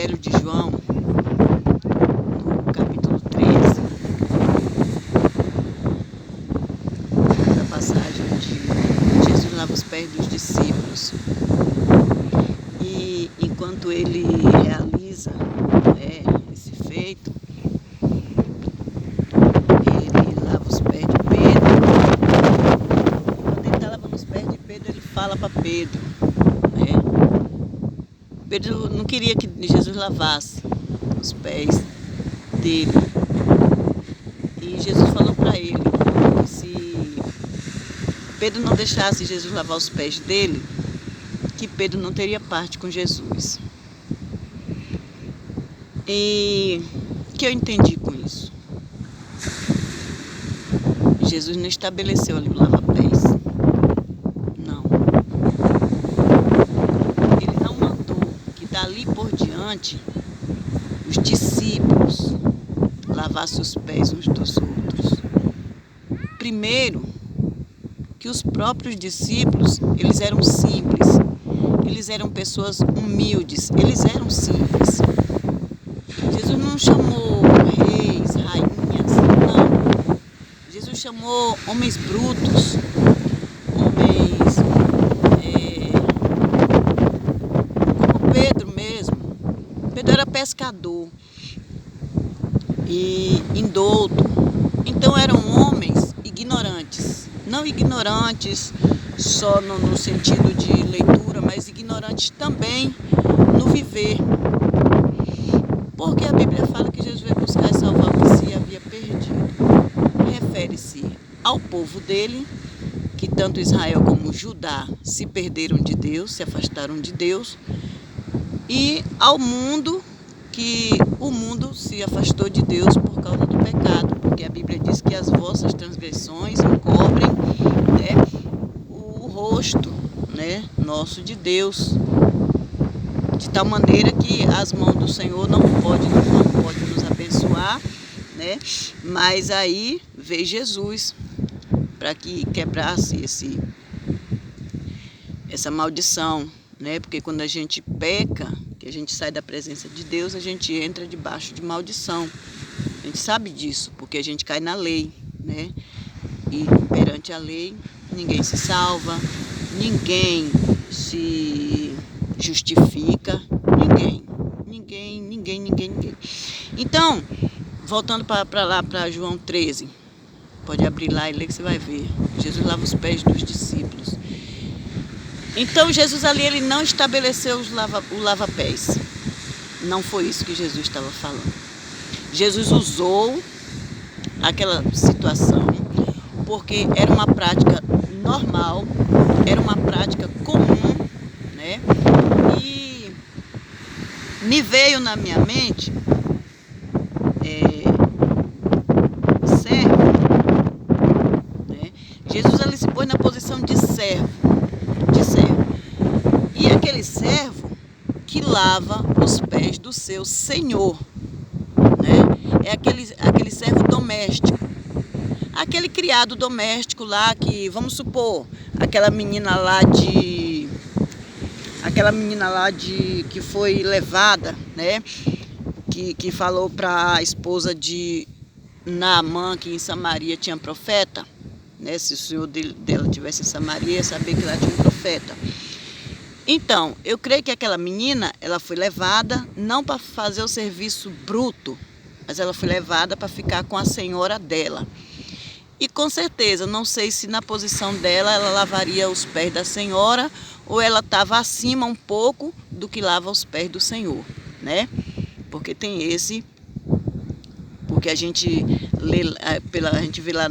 Evangelho de João, no capítulo 13, da passagem onde Jesus lava os pés dos discípulos. E enquanto ele realiza, esse feito, ele lava os pés de Pedro. Quando ele está lavando os pés de Pedro, ele fala para Pedro, Pedro não queria que Jesus lavasse os pés dele. E Jesus falou para ele que se Pedro não deixasse Jesus lavar os pés dele, que Pedro não teria parte com Jesus. E o que eu entendi com isso? Jesus não estabeleceu ali o lava-pés. Não. Ele não mandou que dali por diante os discípulos lavassem os pés uns dos outros. Primeiro, que os próprios discípulos, eles eram simples. Eles eram pessoas humildes, eles eram simples. Jesus não chamou reis, rainhas, não. Jesus chamou homens brutos, homens como Pedro mesmo. Pedro era pescador e indouto. Então eram homens ignorantes. Não ignorantes só no sentido de leitura, mas ignorantes também no viver. Porque a Bíblia fala que Jesus veio buscar e salvar o que se havia perdido. Refere-se ao povo dele, que tanto Israel como Judá se perderam de Deus, se afastaram de Deus, e ao mundo, que o mundo se afastou de Deus por causa do pecado, porque a Bíblia diz que as vossas transgressões encobrem o rosto nosso de Deus, de tal maneira que as mãos do Senhor não pode nos abençoar, mas aí veio Jesus para que quebrasse essa maldição, porque quando a gente peca, que a gente sai da presença de Deus, a gente entra debaixo de maldição. A gente sabe disso, porque a gente cai na lei, E perante a lei, ninguém se salva, ninguém se justifica, ninguém. Então, voltando para lá, para João 13, pode abrir lá e ler que você vai ver. Jesus lava os pés dos discípulos. Então, Jesus ali, ele não estabeleceu o lava-pés. Não foi isso que Jesus estava falando. Jesus usou aquela situação porque era uma prática normal, era uma prática comum, E me veio na minha mente servo, Jesus ali se pôs na posição de servo, e aquele servo que lava os pés do seu senhor, É aquele servo doméstico, aquele criado doméstico lá que, vamos supor, aquela menina lá que foi levada, que falou para a esposa de Naamã que em Samaria tinha profeta, se o senhor dela tivesse em Samaria, ia saber que lá tinha um profeta. Então, eu creio que aquela menina, ela foi levada não para fazer o serviço bruto, mas ela foi levada para ficar com a senhora dela. E com certeza, não sei se na posição dela ela lavaria os pés da senhora ou ela estava acima um pouco do que lava os pés do Senhor, Porque tem porque a gente vê lá,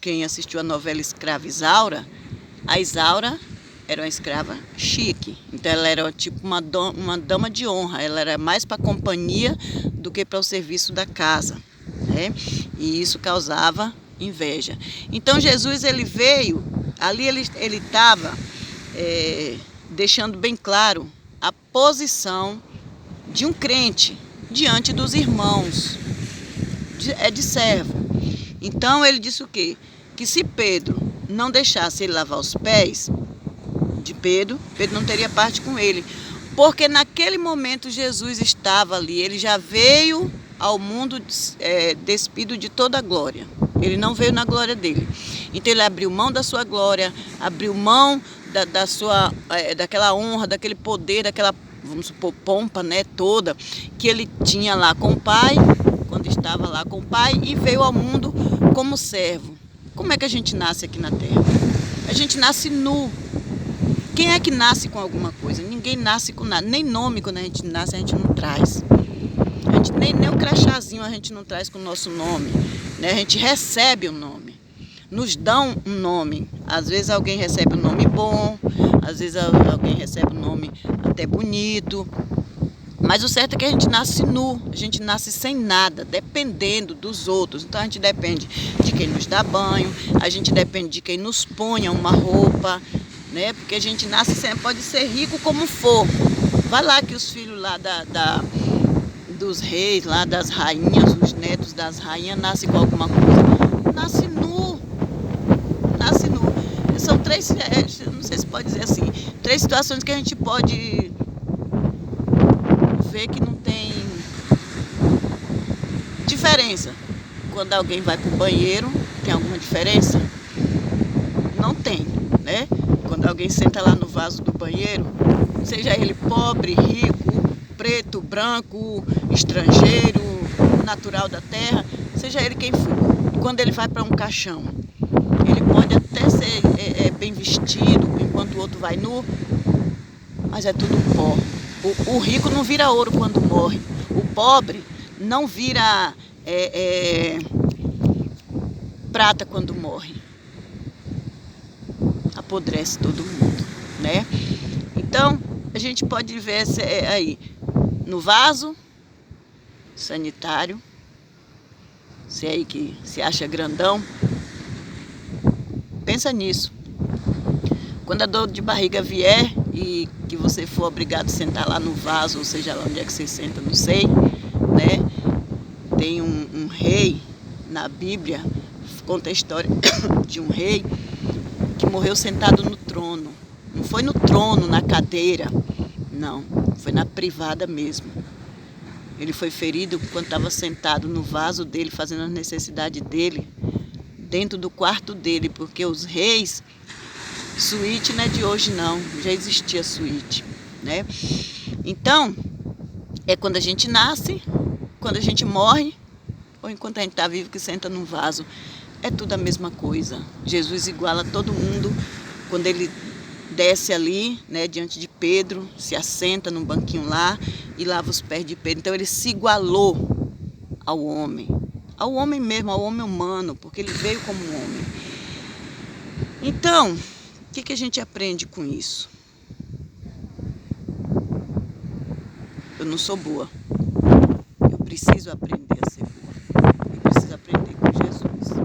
quem assistiu a novela Escrava Isaura, a Isaura era uma escrava chique, então ela era tipo uma dama de honra, ela era mais para a companhia do que para o serviço da casa, E isso causava inveja. Então Jesus, ele veio, ali ele estava deixando bem claro a posição de um crente diante dos irmãos, de servo. Então ele disse o quê? Que se Pedro não deixasse ele lavar os pés de Pedro não teria parte com ele. Porque naquele momento Jesus estava ali, ele já veio ao mundo despido de toda a glória. Ele não veio na glória dele. Então ele abriu mão da sua glória, abriu mão daquela honra, daquele poder, daquela, vamos supor, pompa, né, toda, que ele tinha lá com o Pai, quando estava lá com o Pai, e veio ao mundo como servo. Como é que a gente nasce aqui na Terra? A gente nasce nu. Quem é que nasce com alguma coisa? Ninguém nasce com nada. Nem nome, quando a gente nasce, a gente não traz. A gente, nem um crachazinho a gente não traz com o nosso nome, né? A gente recebe o nome. Nos dão um nome. Às vezes alguém recebe um nome bom, às vezes alguém recebe um nome até bonito. Mas o certo é que a gente nasce nu, a gente nasce sem nada, dependendo dos outros. Então a gente depende de quem nos dá banho, a gente depende de quem nos ponha uma roupa, né? Porque a gente nasce sempre, pode ser rico como for. Vai lá que os filhos lá dos reis, lá das rainhas, os netos das rainhas, nascem com alguma coisa. Nasce nu. Nasce nu. São três, não sei se pode dizer assim, três situações que a gente pode ver que não tem diferença. Quando alguém vai para o banheiro, tem alguma diferença? Não tem, né? Quando alguém senta lá no vaso do banheiro, seja ele pobre, rico, preto, branco, estrangeiro, natural da terra, seja ele quem for. Quando ele vai para um caixão, ele pode até ser bem vestido, enquanto o outro vai nu, mas é tudo pó. O rico não vira ouro quando morre. O pobre não vira prata quando morre. Apodrece todo mundo, né? Então, a gente pode ver aí no vaso sanitário, se é aí que se acha grandão, pensa nisso. Quando a dor de barriga vier e que você for obrigado a sentar lá no vaso, ou seja, lá onde é que você senta, não sei, né? Tem um rei na Bíblia, conta a história de um rei que morreu sentado no trono. Não foi no trono, na cadeira, não, foi na privada mesmo. Ele foi ferido quando estava sentado no vaso dele, fazendo as necessidades dele, dentro do quarto dele, porque os reis, suíte não é de hoje não, já existia suíte, né? Então, é quando a gente nasce, quando a gente morre, ou enquanto a gente está vivo que senta num vaso. É tudo a mesma coisa. Jesus iguala todo mundo. Quando ele desce ali, né, diante de Pedro, se assenta num banquinho lá e lava os pés de Pedro. Então ele se igualou ao homem mesmo, ao homem humano, porque ele veio como um homem. Então, o que a gente aprende com isso? Eu não sou boa. Eu preciso aprender a ser boa. Eu preciso aprender com Jesus.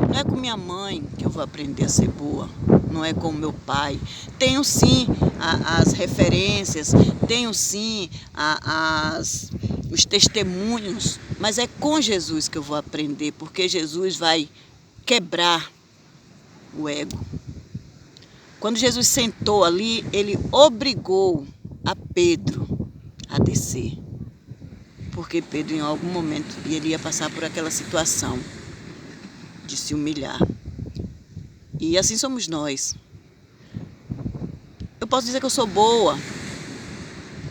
Não é com minha mãe que eu vou aprender a ser boa. Não é com meu pai. Tenho sim as referências, tenho sim os testemunhos, mas é com Jesus que eu vou aprender, porque Jesus vai quebrar o ego. Quando Jesus sentou ali, ele obrigou a Pedro a descer. Porque Pedro, em algum momento, ele ia passar por aquela situação de se humilhar. E assim somos nós. Eu posso dizer que eu sou boa,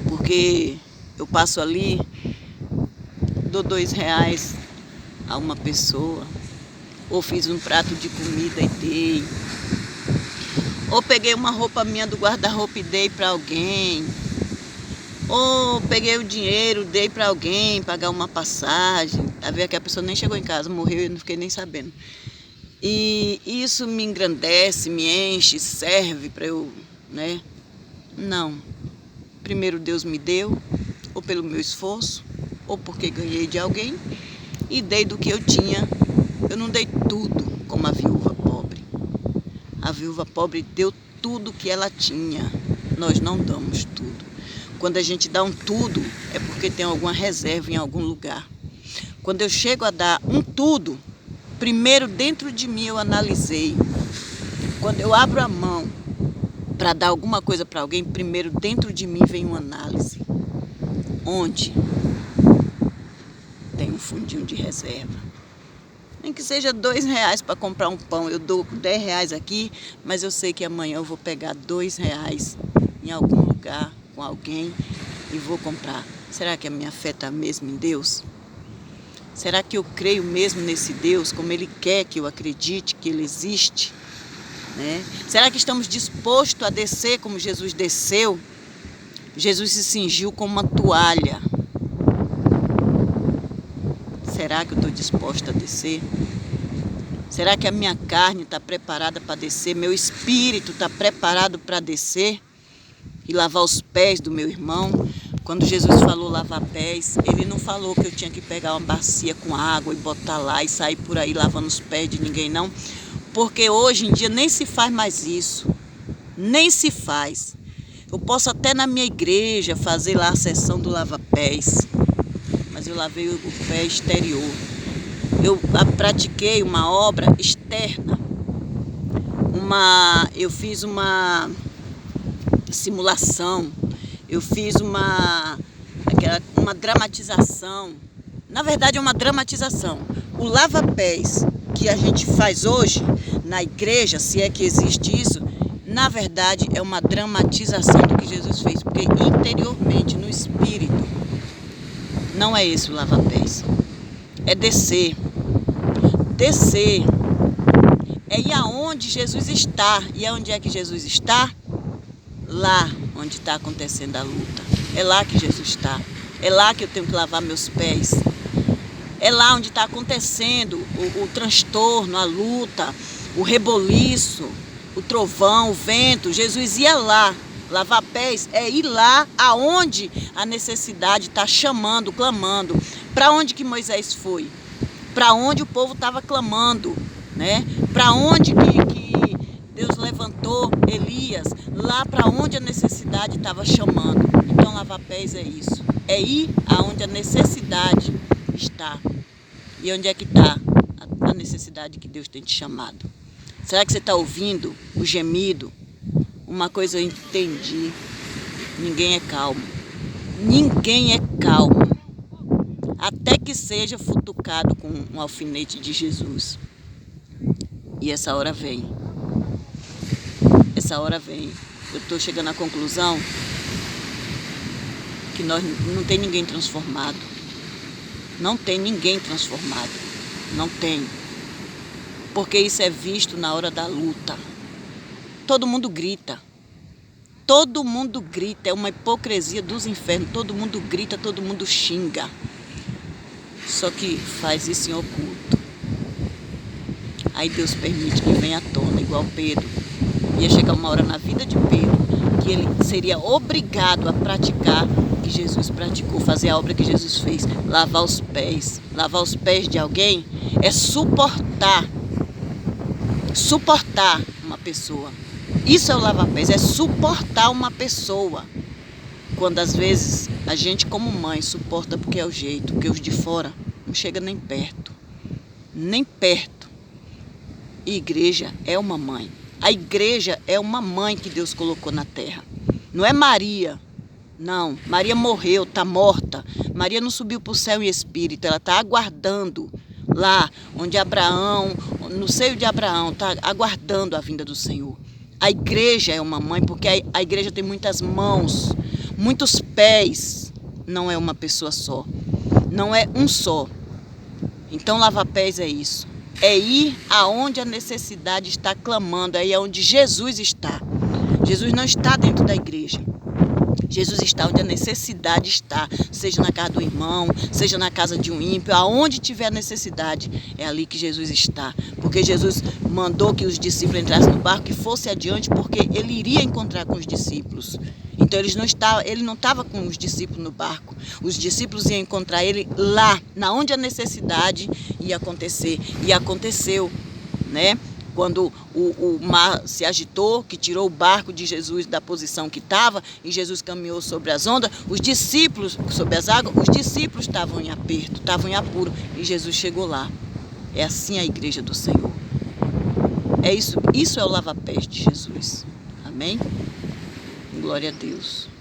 porque eu passo ali, dou R$2 a uma pessoa, ou fiz um prato de comida e dei, ou peguei uma roupa minha do guarda-roupa e dei para alguém, ou peguei o dinheiro, dei para alguém pagar uma passagem. Tá vendo que a pessoa nem chegou em casa, morreu e eu não fiquei nem sabendo. E isso me engrandece, me enche, serve para eu, né? Não. Primeiro Deus me deu, ou pelo meu esforço, ou porque ganhei de alguém, e dei do que eu tinha. Eu não dei tudo como a viúva pobre. A viúva pobre deu tudo que ela tinha. Nós não damos tudo. Quando a gente dá um tudo, é porque tem alguma reserva em algum lugar. Quando eu chego a dar um tudo, primeiro dentro de mim eu analisei. Quando eu abro a mão para dar alguma coisa para alguém, primeiro dentro de mim vem uma análise. Onde tem um fundinho de reserva. Nem que seja R$2 para comprar um pão. Eu dou R$10 aqui, mas eu sei que amanhã eu vou pegar R$2 em algum lugar com alguém e vou comprar. Será que a minha fé está mesmo em Deus? Será que eu creio mesmo nesse Deus, como Ele quer que eu acredite que Ele existe? Né? Será que estamos dispostos a descer como Jesus desceu? Jesus se cingiu com uma toalha. Será que eu estou disposta a descer? Será que a minha carne está preparada para descer? Meu espírito está preparado para descer e lavar os pés do meu irmão? Quando Jesus falou lavar pés, Ele não falou que eu tinha que pegar uma bacia com água e botar lá e sair por aí lavando os pés de ninguém, não. Porque hoje em dia nem se faz mais isso. Nem se faz. Eu posso até na minha igreja fazer lá a sessão do lava-pés. Mas eu lavei o pé exterior. Eu pratiquei uma obra externa. Eu fiz uma simulação. Eu fiz uma dramatização. Na verdade é uma dramatização. O lava-pés que a gente faz hoje na igreja, se é que existe isso, na verdade é uma dramatização do que Jesus fez. Porque interiormente, no espírito, não é esse o lava-pés. É descer. Descer. É ir aonde Jesus está. E aonde é que Jesus está? Lá onde está acontecendo a luta. É lá que Jesus está. É lá que eu tenho que lavar meus pés. É lá onde está acontecendo o transtorno, a luta, o reboliço, o trovão, o vento. Jesus ia lá. Lavar pés é ir lá aonde a necessidade está chamando, clamando. Para onde que Moisés foi? Para onde o povo estava clamando, né? Para onde que Deus levantou Elias? Lá para onde a necessidade estava chamando. Então lavar pés é isso. É ir aonde a necessidade está. E onde é que está a necessidade que Deus tem te chamado? Será que você está ouvindo o gemido? Uma coisa eu entendi, ninguém é calmo. Ninguém é calmo. Até que seja futucado com um alfinete de Jesus. E essa hora vem. Essa hora vem. Eu estou chegando à conclusão que nós não tem ninguém transformado. Não tem ninguém transformado. Não tem. Porque isso é visto na hora da luta. Todo mundo grita. Todo mundo grita. É uma hipocrisia dos infernos. Todo mundo grita, todo mundo xinga. Só que faz isso em oculto. Aí Deus permite que venha à tona, igual Pedro. Ia chegar uma hora na vida de Pedro que ele seria obrigado a praticar o que Jesus praticou, fazer a obra que Jesus fez, lavar os pés. Lavar os pés de alguém é suportar uma pessoa. Isso é o lava-pés, é suportar uma pessoa. Quando às vezes a gente como mãe suporta porque é o jeito, porque os de fora não chega nem perto. Nem perto. E igreja é uma mãe. A igreja é uma mãe que Deus colocou na terra. Não é Maria. Não, Maria morreu, está morta. Maria não subiu para o céu em espírito, ela está aguardando lá onde Abraão, no seio de Abraão, está aguardando a vinda do Senhor. A igreja é uma mãe porque a igreja tem muitas mãos, muitos pés. Não é uma pessoa só, não é um só. Então lavar pés é isso. É ir aonde a necessidade está clamando, aí é onde Jesus está. Jesus não está dentro da igreja. Jesus está onde a necessidade está, seja na casa do irmão, seja na casa de um ímpio, aonde tiver a necessidade, é ali que Jesus está. Porque Jesus mandou que os discípulos entrassem no barco e fossem adiante, porque ele iria encontrar com os discípulos. Então ele não estava com os discípulos no barco. Os discípulos iam encontrar ele lá, na onde a necessidade ia acontecer. E aconteceu, né? Quando o mar se agitou, que tirou o barco de Jesus da posição que estava, e Jesus caminhou sobre as ondas, os discípulos, sobre as águas, os discípulos estavam em aperto, estavam em apuro, e Jesus chegou lá. É assim a igreja do Senhor. É isso é o lava-pés de Jesus. Amém? Glória a Deus.